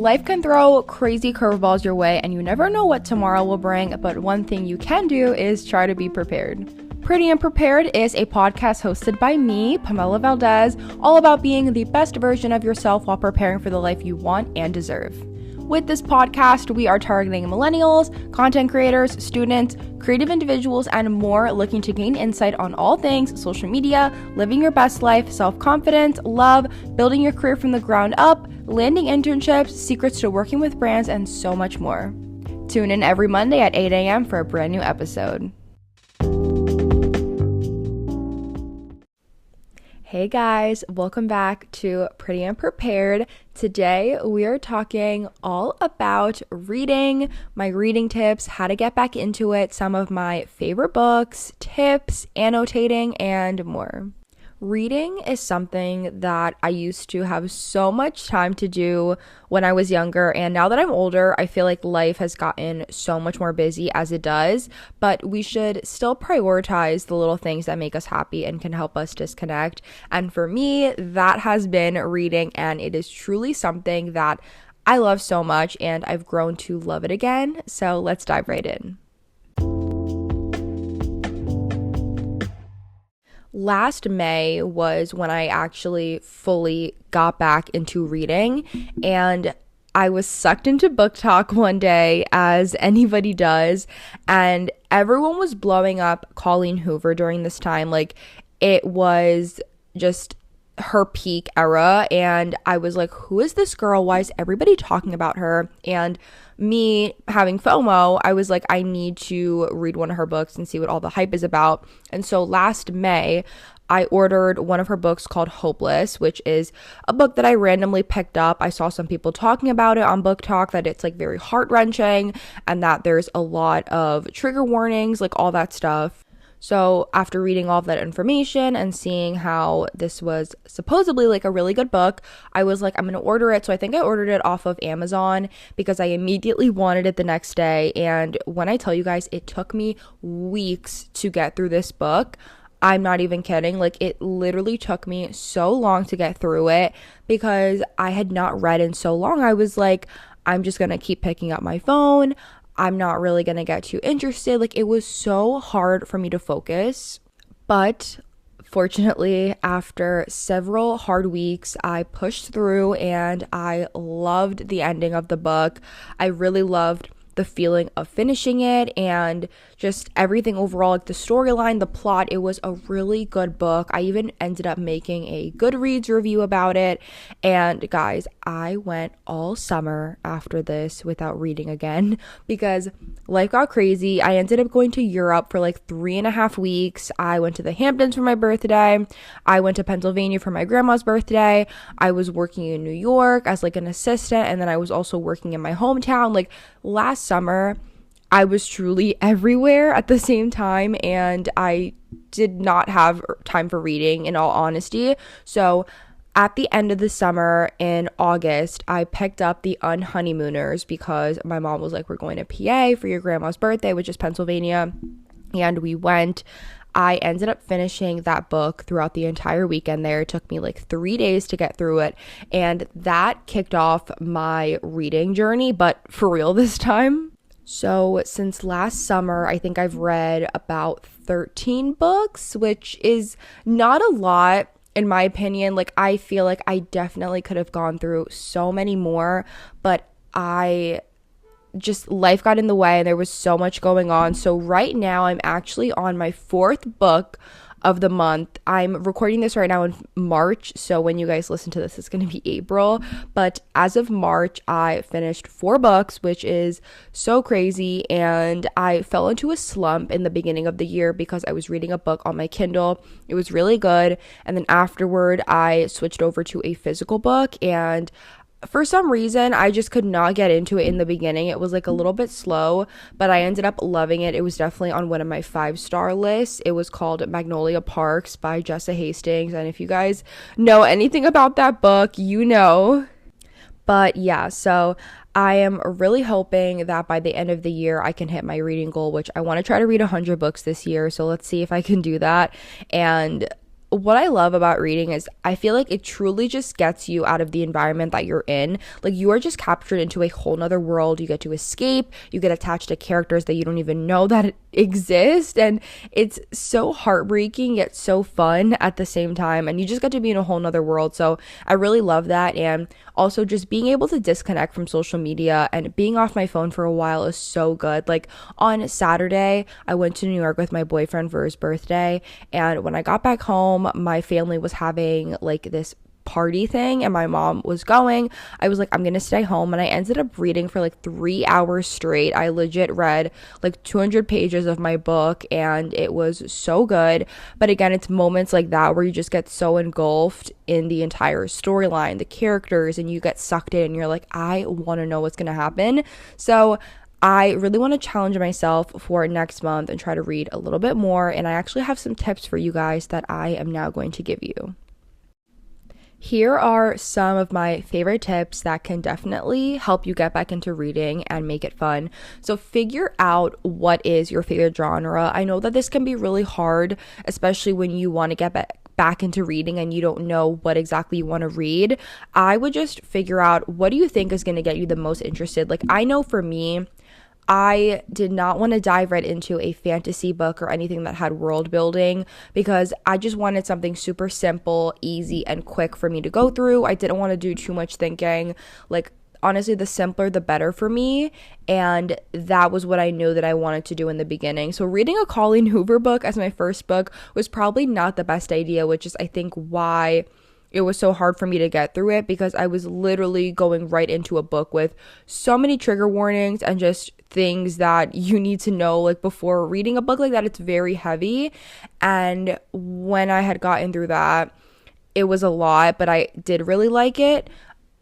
Life can throw crazy curveballs your way and you never know what tomorrow will bring, but one thing you can do is try to be prepared. Pretty and Prepared is a podcast hosted by me, Pamela Valdez, all about being the best version of yourself while preparing for the life you want and deserve. With this podcast, we are targeting millennials, content creators, students, creative individuals, and more looking to gain insight on all things social media, living your best life, self-confidence, love, building your career from the ground up, landing internships, secrets to working with brands, and so much more. Tune in every Monday at 8 a.m. for a brand new episode. Hey guys, welcome back to Pretty and Prepared. Today we are talking all about reading, my reading tips, how to get back into it, some of my favorite books, tips, annotating, and more. Reading is something that I used to have so much time to do when I was younger, and now that I'm older, I feel like life has gotten so much more busy as it does, but we should still prioritize the little things that make us happy and can help us disconnect. And for me, that has been reading, and it is truly something that I love so much, and I've grown to love it again. So let's dive right in. Last May was when I actually fully got back into reading, and I was sucked into book talk one day, as anybody does, and everyone was blowing up Colleen Hoover during this time. Like, it was just her peak era, and I was like, who is this girl? Why is everybody talking about her? And me having FOMO, I was like, I need to read one of her books and see what all the hype is about. And so last May, I ordered one of her books called Hopeless, which is a book that I randomly picked up. I saw some people talking about it on Book Talk, that it's like very heart-wrenching and that there's a lot of trigger warnings, like all that stuff. So after reading all of that information and seeing how this was supposedly like a really good book, I was like, I'm going to order it. So I think I ordered it off of Amazon because I immediately wanted it the next day. And when I tell you guys, it took me weeks to get through this book. I'm not even kidding. Like, it literally took me so long to get through it because I had not read in so long. I was like, I'm just going to keep picking up my phone. I'm not really going to get too interested. Like, it was so hard for me to focus. But fortunately, after several hard weeks, I pushed through and I loved the ending of the book. I really loved the feeling of finishing it and just everything overall, like the storyline, the plot. It was a really good book. I even ended up making a Goodreads review about it. And guys, I went all summer after this without reading again because life got crazy. I ended up going to Europe for like 3.5 weeks. I went to the Hamptons for my birthday. I went to Pennsylvania for my grandma's birthday. I was working in New York as like an assistant, and then I was also working in my hometown. Like, last summer, I was truly everywhere at the same time, and I did not have time for reading, in all honesty. So at the end of the summer in August, I picked up The Unhoneymooners because my mom was like, we're going to PA for your grandma's birthday, which is Pennsylvania. And we went. I ended up finishing that book throughout the entire weekend there. It took me like 3 days to get through it. And that kicked off my reading journey, but for real this time. So since last summer, I think I've read about 13 books, which is not a lot. In my opinion. Like, I feel like I definitely could have gone through so many more, but life got in the way and there was so much going on. So right now I'm actually on my 4th book of the month. I'm recording this right now in March, so when you guys listen to this, it's going to be April. But as of March, I finished 4 books, which is so crazy. And I fell into a slump in the beginning of the year because I was reading a book on my Kindle. It was really good. And then afterward, I switched over to a physical book, and for some reason, I just could not get into it in the beginning. It was like a little bit slow, but I ended up loving it. It was definitely on one of my 5-star lists. It was called Magnolia Parks by Jessa Hastings. And if you guys know anything about that book, you know. But yeah, so I am really hoping that by the end of the year, I can hit my reading goal, which I want to try to read 100 books this year. So let's see if I can do that. And what I love about reading is I feel like it truly just gets you out of the environment that you're in. Like, you are just captured into a whole nother world. You get to escape, you get attached to characters that you don't even know that exist, and it's so heartbreaking yet so fun at the same time, and you just get to be in a whole nother world. So I really love that. And also just being able to disconnect from social media and being off my phone for a while is so good. Like, on Saturday, I went to New York with my boyfriend for his birthday, and when I got back home, my family was having like this party thing and my mom was going. I was like, I'm gonna stay home, and I ended up reading for like 3 hours straight. I legit read like 200 pages of my book, and it was so good. But again, it's moments like that where you just get so engulfed in the entire storyline, the characters, and you get sucked in and you're like, I want to know what's gonna happen. So I really want to challenge myself for next month and try to read a little bit more, and I actually have some tips for you guys that I am now going to give you. Here are some of my favorite tips that can definitely help you get back into reading and make it fun. So figure out what is your favorite genre. I know that this can be really hard, especially when you want to get back into reading and you don't know what exactly you want to read. I would just figure out, what do you think is going to get you the most interested? Like, I know for me, I did not want to dive right into a fantasy book or anything that had world building, because I just wanted something super simple, easy, and quick for me to go through. I didn't want to do too much thinking. Like, honestly, the simpler the better for me, and that was what I knew that I wanted to do in the beginning. So reading a Colleen Hoover book as my first book was probably not the best idea, which is I think why it was so hard for me to get through it, because I was literally going right into a book with so many trigger warnings and just things that you need to know, like, before reading a book like that. It's very heavy, and when I had gotten through that, it was a lot, but I did really like it.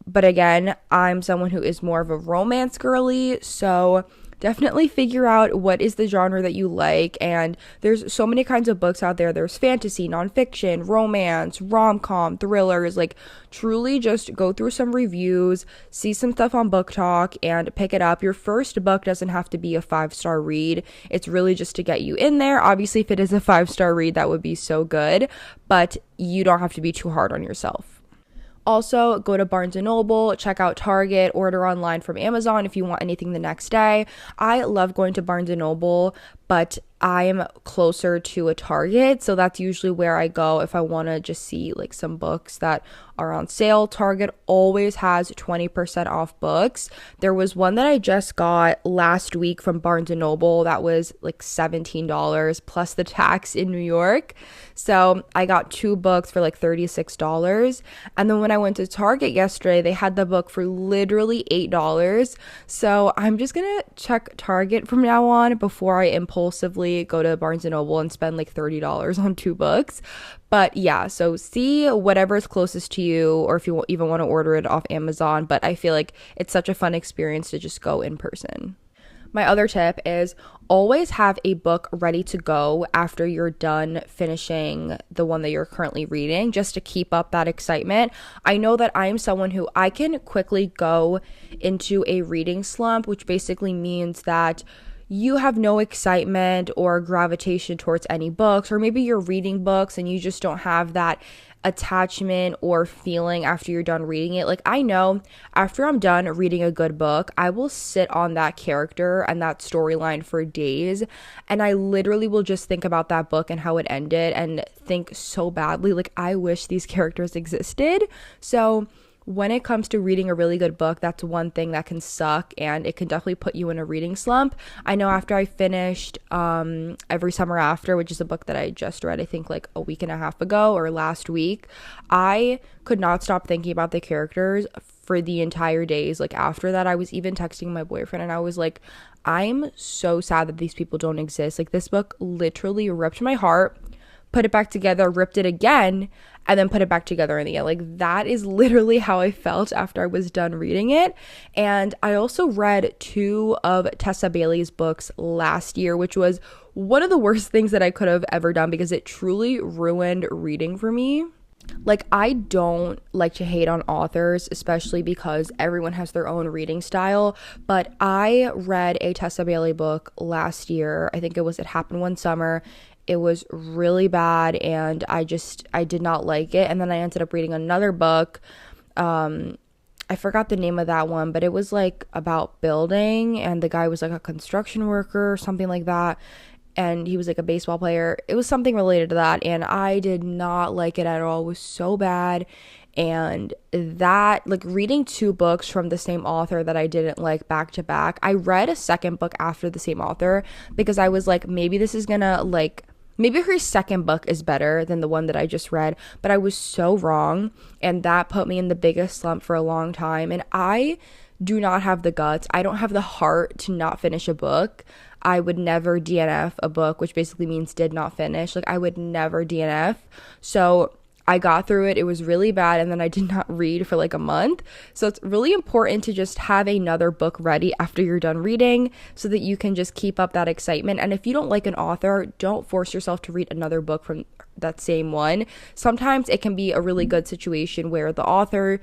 But again, I'm someone who is more of a romance girly, so definitely figure out what is the genre that you like. And there's so many kinds of books out there. There's fantasy, nonfiction, romance, rom-com, thrillers. Like, truly just go through some reviews, see some stuff on Book Talk, and pick it up. Your first book doesn't have to be a 5-star read. It's really just to get you in there. Obviously, if it is a 5-star read, that would be so good, but you don't have to be too hard on yourself. Also, go to Barnes & Noble, check out Target, order online from Amazon if you want anything the next day. I love going to Barnes & Noble, but I'm closer to a Target, so that's usually where I go if I want to just see like some books that are on sale. Target always has 20% off books. There was one that I just got last week from Barnes & Noble that was like $17 plus the tax in New York. So I got 2 books for like $36. And then when I went to Target yesterday, they had the book for literally $8. So I'm just gonna check Target from now on before I impulsively go to Barnes & Noble and spend like $30 on 2 books. But yeah, so see whatever is closest to you, or if you even want to order it off Amazon. But I feel like it's such a fun experience to just go in person. My other tip is always have a book ready to go after you're done finishing the one that you're currently reading, just to keep up that excitement. I know that I'm someone who I can quickly go into a reading slump, which basically means that you have no excitement or gravitation towards any books, or maybe you're reading books and you just don't have that attachment or feeling after you're done reading it. Like, I know after I'm done reading a good book, I will sit on that character and that storyline for days, and I literally will just think about that book and how it ended and think so badly, like, I wish these characters existed. So when it comes to reading a really good book, that's one thing that can suck, and it can definitely put you in a reading slump. I know after I finished Every Summer After, which is a book that I just read, I think like a week and a half ago or last week, I could not stop thinking about the characters for the entire days. Like, after that, I was even texting my boyfriend and I was like, I'm so sad that these people don't exist. Like, this book literally ripped my heart, put it back together, ripped it again, and then put it back together in the end. Like, that is literally how I felt after I was done reading it. And I also read 2 of Tessa Bailey's books last year, which was one of the worst things that I could have ever done, because it truly ruined reading for me. Like, I don't like to hate on authors, especially because everyone has their own reading style, but I read a Tessa Bailey book last year. I think it was It Happened One Summer. It was really bad, and I did not like it. And then I ended up reading another book. I forgot the name of that one, but it was like about building, and the guy was like a construction worker or something like that, and he was like a baseball player. It was something related to that, and I did not like it at all. It was so bad. And that, like, reading two books from the same author that I didn't like back to back, I read a second book after the same author because I was like, maybe this is gonna, like, maybe her second book is better than the one that I just read, but I was so wrong, and that put me in the biggest slump for a long time. And I do not have the guts. I don't have the heart to not finish a book. I would never DNF a book, which basically means did not finish. Like, I would never DNF. So I got through it. It was really bad, and then I did not read for like a month. So it's really important to just have another book ready after you're done reading so that you can just keep up that excitement. And if you don't like an author, don't force yourself to read another book from that same one. Sometimes it can be a really good situation where the author,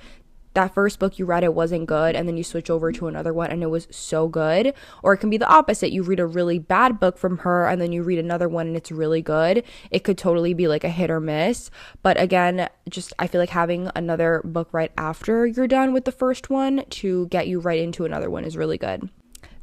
that first book you read, it wasn't good, and then you switch over to another one and it was so good. Or it can be the opposite. You read a really bad book from her and then you read another one and it's really good. It could totally be like a hit or miss. But again, just I feel like having another book right after you're done with the first one to get you right into another one is really good.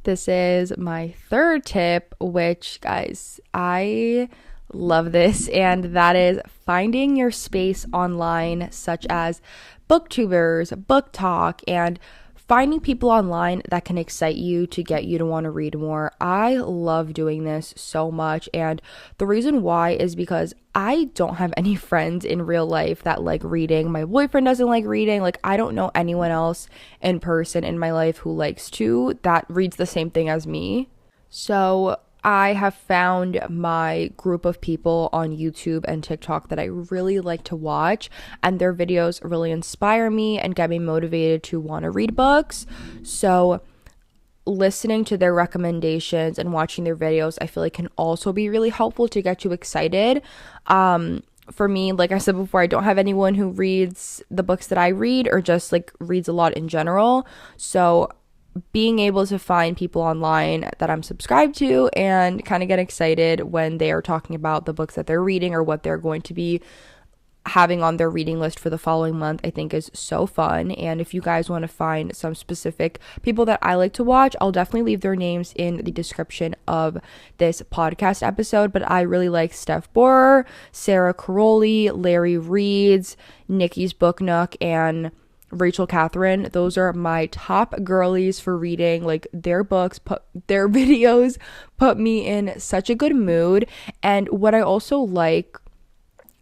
This is my third tip, which, guys, I love this, and that is finding your space online, such as booktubers, book talk, and finding people online that can excite you to get you to want to read more. I love doing this so much, and the reason why is because I don't have any friends in real life that like reading. My boyfriend doesn't like reading. Like, I don't know anyone else in person in my life who likes to, that reads the same thing as me. So I have found my group of people on YouTube and TikTok that I really like to watch, and their videos really inspire me and get me motivated to want to read books. So listening to their recommendations and watching their videos, I feel like can also be really helpful to get you excited. For me, like I said before, I don't have anyone who reads the books that I read or just like reads a lot in general. So being able to find people online that I'm subscribed to and kind of get excited when they are talking about the books that they're reading or what they're going to be having on their reading list for the following month, I think is so fun. And if you guys want to find some specific people that I like to watch, I'll definitely leave their names in the description of this podcast episode. But I really like Steph Borer, Sarah Caroli, Larry Reeds, Nikki's Book Nook, and Rachel Catherine. Those are my top girlies for reading. Like, their books, their videos put me in such a good mood. And what I also like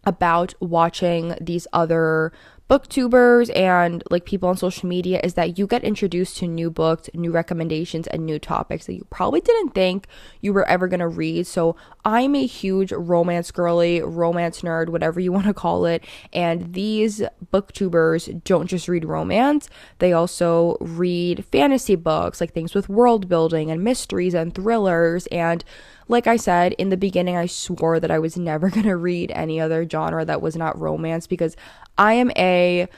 about watching these other booktubers and like people on social media is that you get introduced to new books, new recommendations, and new topics that you probably didn't think you were ever gonna read. So I'm a huge romance girly, romance nerd, whatever you want to call it, and these booktubers don't just read romance, they also read fantasy books, like things with world building and mysteries and thrillers. And like I said in the beginning, I swore that I was never going to read any other genre that was not romance, because I am a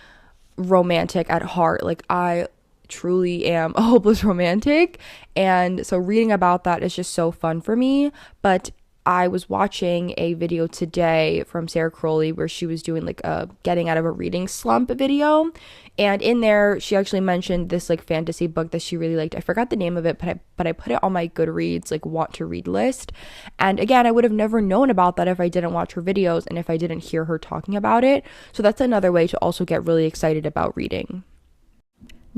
romantic at heart. Like, I truly am a hopeless romantic. And so reading about that is just so fun for me. But I was watching a video today from Sarah Crowley where she was doing like a getting out of a reading slump video, and in there she actually mentioned this like fantasy book that she really liked. I forgot the name of it, but I put it on my Goodreads like want to read list. And again, I would have never known about that if I didn't watch her videos and if I didn't hear her talking about it. So that's another way to also get really excited about reading.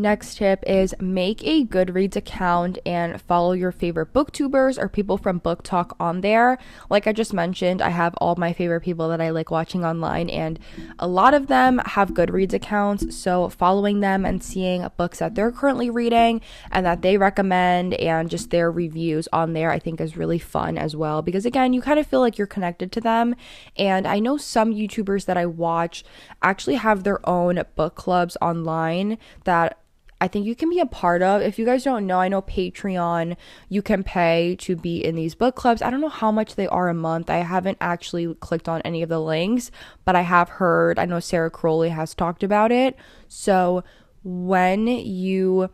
Next tip is make a Goodreads account and follow your favorite booktubers or people from Book Talk on there. Like I just mentioned, I have all my favorite people that I like watching online, and a lot of them have Goodreads accounts. So following them and seeing books that they're currently reading and that they recommend and just their reviews on there, I think is really fun as well, because again, you kind of feel like you're connected to them. And I know some YouTubers that I watch actually have their own book clubs online that I think you can be a part of. If you guys don't know, I know Patreon, you can pay to be in these book clubs. I don't know how much they are a month. I haven't actually clicked on any of the links, but I have heard, I know Sarah Crowley has talked about it. So when you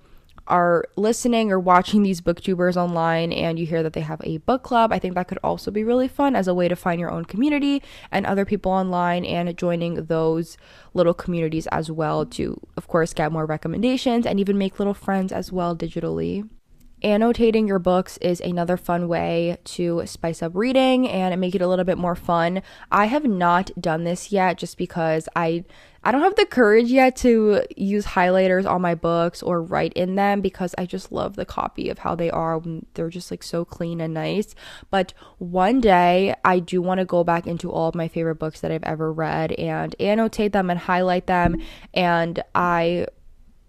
are listening or watching these booktubers online and you hear that they have a book club, I think that could also be really fun as a way to find your own community and other people online, and joining those little communities as well to, of course, get more recommendations and even make little friends as well digitally. Annotating your books is another fun way to spice up reading and make it a little bit more fun. I have not done this yet just because I don't have the courage yet to use highlighters on my books or write in them, because I just love the copy of how they are. They're just like so clean and nice. But one day I do want to go back into all of my favorite books that I've ever read and annotate them and highlight them. And I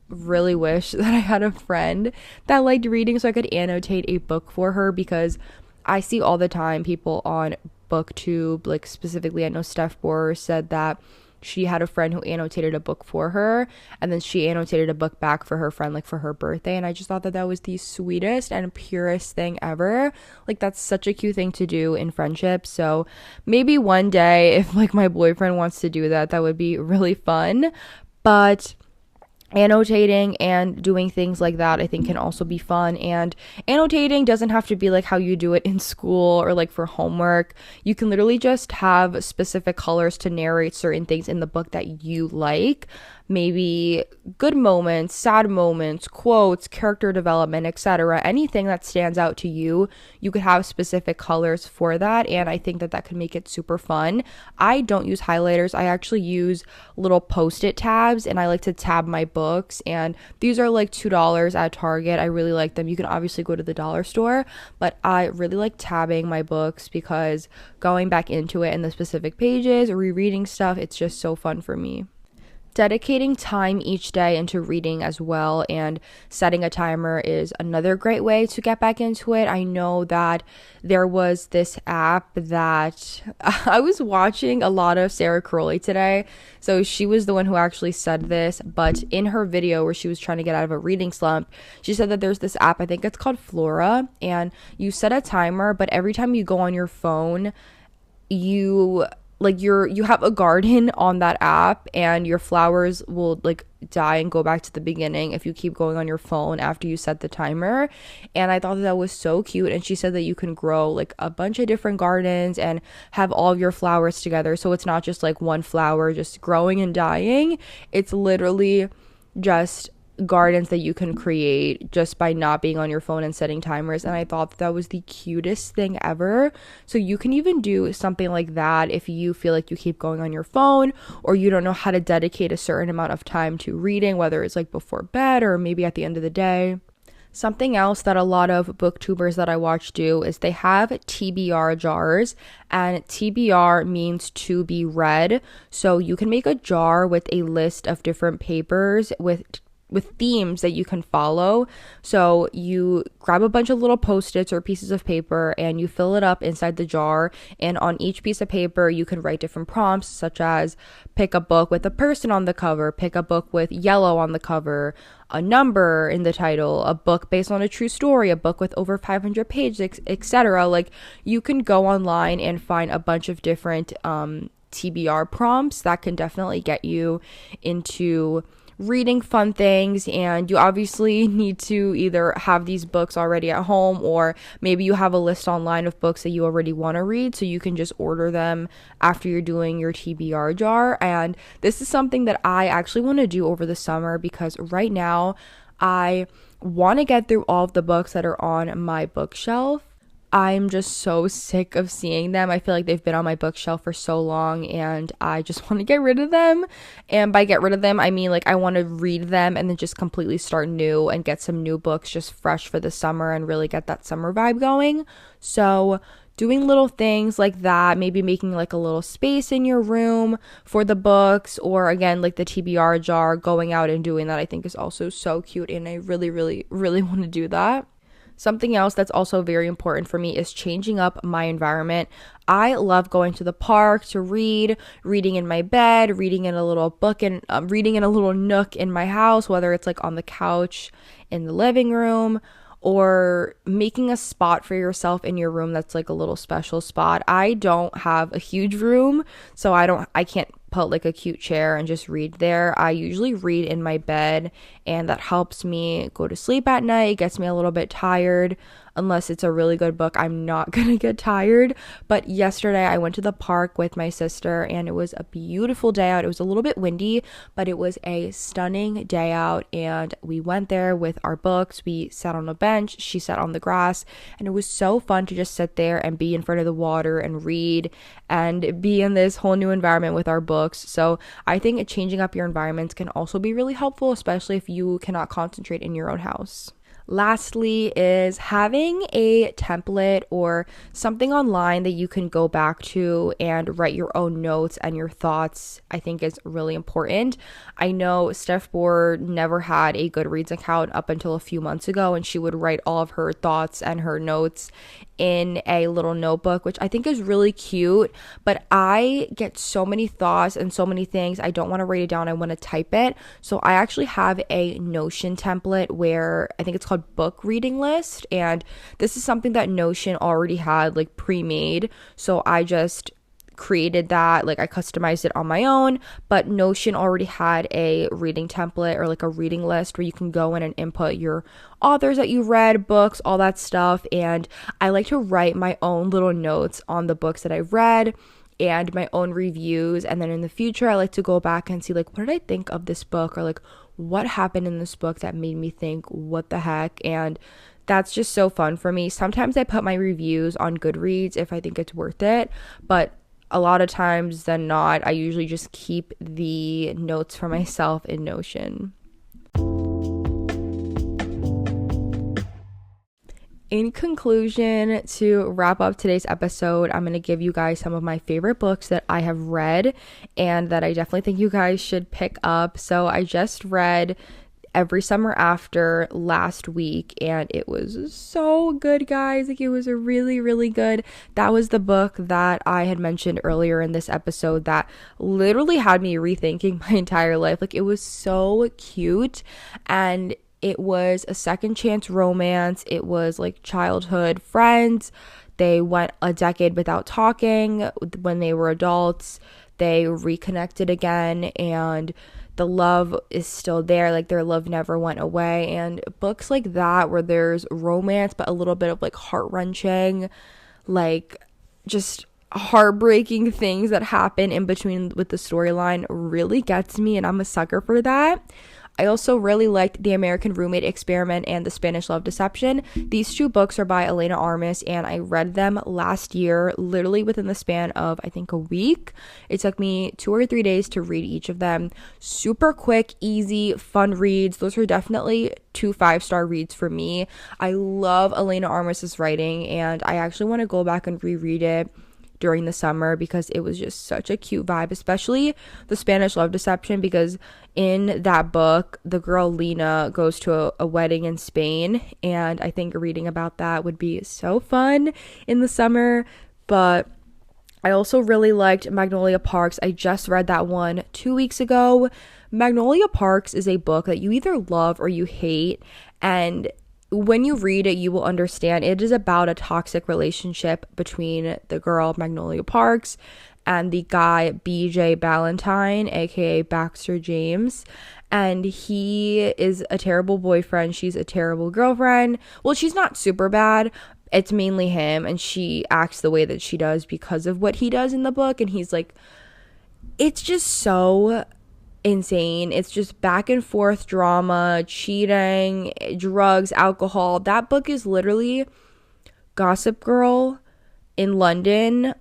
really wish that I had a friend that liked reading so I could annotate a book for her, because I see all the time people on booktube, like specifically I know Steph Bohr said that she had a friend who annotated a book for her, and then she annotated a book back for her friend, like for her birthday. And I just thought that that was the sweetest and purest thing ever. Like, that's such a cute thing to do in friendship. So maybe one day, if like my boyfriend wants to do that, that would be really fun. But annotating and doing things like that I think can also be fun. And annotating doesn't have to be like how you do it in school or like for homework. You can literally just have specific colors to narrate certain things in the book that you like. Maybe good moments, sad moments, quotes, character development, etc. Anything that stands out to you, you could have specific colors for that, and I think that that could make it super fun. I don't use highlighters. I actually use little post-it tabs, and I like to tab my books, and these are like $2 at Target. I really like them. You can obviously go to the dollar store, but I really like tabbing my books because going back into it in the specific pages or rereading stuff, it's just so fun for me. Dedicating time each day into reading as well and setting a timer is another great way to get back into it. I know that there was this app that I was watching a lot of Sarah Crowley today. So she was the one who actually said this, but in her video where she was trying to get out of a reading slump, she said that there's this app, I think it's called Flora, and you set a timer, but every time you go on your phone, you have a garden on that app, and your flowers will like die and go back to the beginning if you keep going on your phone after you set the timer. And I thought that was so cute. And she said that you can grow like a bunch of different gardens and have all of your flowers together, so it's not just like one flower just growing and dying. It's literally just gardens that you can create just by not being on your phone and setting timers. And I thought that was the cutest thing ever. So you can even do something like that if you feel like you keep going on your phone, or you don't know how to dedicate a certain amount of time to reading, whether it's like before bed or maybe at the end of the day. Something else that a lot of booktubers that I watch do is they have TBR jars, and TBR means to be read. So you can make a jar with a list of different papers with themes that you can follow. So you grab a bunch of little post-its or pieces of paper and you fill it up inside the jar, and on each piece of paper you can write different prompts, such as pick a book with a person on the cover, pick a book with yellow on the cover, a number in the title, a book based on a true story, a book with over 500 pages, etc. Like, you can go online and find a bunch of different TBR prompts that can definitely get you into reading fun things. And you obviously need to either have these books already at home, or maybe you have a list online of books that you already want to read, so you can just order them after you're doing your TBR jar. And this is something that I actually want to do over the summer, because right now I want to get through all of the books that are on my bookshelf. I'm just so sick of seeing them. I feel like they've been on my bookshelf for so long, and I just want to get rid of them. And by get rid of them, I mean like I want to read them and then just completely start new and get some new books just fresh for the summer and really get that summer vibe going. So doing little things like that, maybe making like a little space in your room for the books, or again like the TBR jar, going out and doing that, I think is also so cute, and I really, really, really want to do that. Something else that's also very important for me is changing up my environment. I love going to the park to read, reading in my bed, reading in a little book, and reading in a little nook in my house, whether it's like on the couch in the living room, or making a spot for yourself in your room that's like a little special spot. I don't have a huge room, so I can't put like a cute chair and just read there. I usually read in my bed, and that helps me go to sleep at night. It gets me a little bit tired. Unless it's a really good book, I'm not gonna get tired. But yesterday I went to the park with my sister, and it was a beautiful day out. It was a little bit windy, but it was a stunning day out, and we went there with our books. We sat on a bench, she sat on the grass, and it was so fun to just sit there and be in front of the water and read and be in this whole new environment with our books. So I think changing up your environments can also be really helpful, especially if you cannot concentrate in your own house. Lastly is having a template or something online that you can go back to and write your own notes and your thoughts. I think is really important. I know Steph Bohr never had a Goodreads account up until a few months ago, and she would write all of her thoughts and her notes in a little notebook, which I think is really cute. But I get so many thoughts and so many things. I don't want to write it down. I want to type it. So I actually have a Notion template where I think it's called book reading list. And this is something that Notion already had like pre-made. So I just created that, like I customized it on my own, but Notion already had a reading template or like a reading list where you can go in and input your authors that you read, books, all that stuff. And I like to write my own little notes on the books that I've read and my own reviews. And then in the future, I like to go back and see like, what did I think of this book, or like what happened in this book that made me think, what the heck? And that's just so fun for me. Sometimes I put my reviews on Goodreads if I think it's worth it, but a lot of times than not, I usually just keep the notes for myself in Notion. In conclusion, to wrap up today's episode, I'm going to give you guys some of my favorite books that I have read and that I definitely think you guys should pick up. So I just read Every Summer After last week, and it was so good, guys. Like, it was a really, really good. That was the book that I had mentioned earlier in this episode that literally had me rethinking my entire life. Like, it was so cute, and it was a second chance romance. It was like childhood friends. They went a decade without talking. When they were adults, they reconnected again, and the love is still there. Like, their love never went away. And books like that, where there's romance but a little bit of like heart-wrenching, like just heartbreaking things that happen in between with the storyline, really gets me, and I'm a sucker for that. I also really liked The American Roommate Experiment and The Spanish Love Deception. These two books are by Elena Armas, and I read them last year, literally within the span of, I think, a week. It took me 2 or 3 days to read each of them. Super quick, easy, fun reads. Those are definitely 2 5-star reads for me. I love Elena Armas's writing, and I actually want to go back and reread it during the summer because it was just such a cute vibe, especially The Spanish Love Deception, because in that book the girl Lena goes to a wedding in Spain, and I think reading about that would be so fun in the summer. But I also really liked Magnolia Parks. I just read that one 2 weeks ago. Magnolia Parks is a book that you either love or you hate, and when you read it, you will understand it is about a toxic relationship between the girl Magnolia Parks and the guy BJ Ballantyne, aka Baxter James. And he is a terrible boyfriend. She's a terrible girlfriend. Well, she's not super bad. It's mainly him, and she acts the way that she does because of what he does in the book. And he's like, it's just so insane. It's just back and forth drama, cheating, drugs, alcohol. That book is literally Gossip Girl in London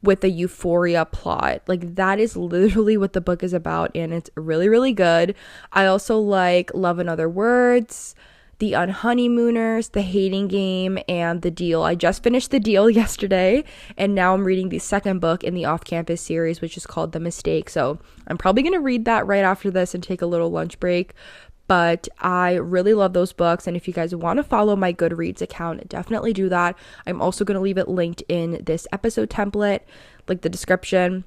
with a Euphoria plot. Like, that is literally what the book is about, and it's really, really good. I also like Love and Other Words, The Unhoneymooners, The Hating Game, and The Deal. I just finished The Deal yesterday, and now I'm reading the second book in the Off-Campus series, which is called The Mistake. So I'm probably going to read that right after this and take a little lunch break. But I really love those books, and if you guys want to follow my Goodreads account, definitely do that. I'm also going to leave it linked in this episode template, like the description.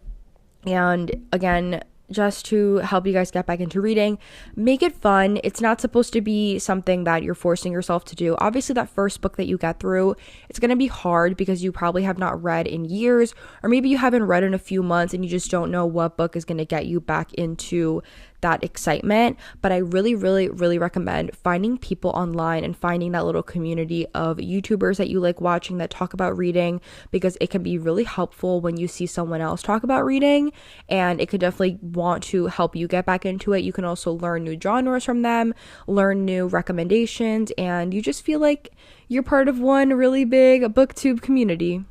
And again, just to help you guys get back into reading. Make it fun. It's not supposed to be something that you're forcing yourself to do. Obviously, that first book that you get through, it's going to be hard because you probably have not read in years, or maybe you haven't read in a few months and you just don't know what book is going to get you back into that excitement. But I really, really, really recommend finding people online and finding that little community of YouTubers that you like watching that talk about reading, because it can be really helpful when you see someone else talk about reading, and it could definitely want to help you get back into it. You can also learn new genres from them, learn new recommendations, and you just feel like you're part of one really big booktube community.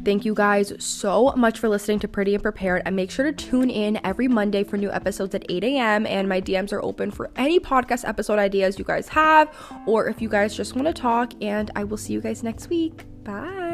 Thank you guys so much for listening to Pretty and Prepared, and make sure to tune in every Monday for new episodes at 8 a.m. and my DMs are open for any podcast episode ideas you guys have, or if you guys just want to talk, and I will see you guys next week. Bye.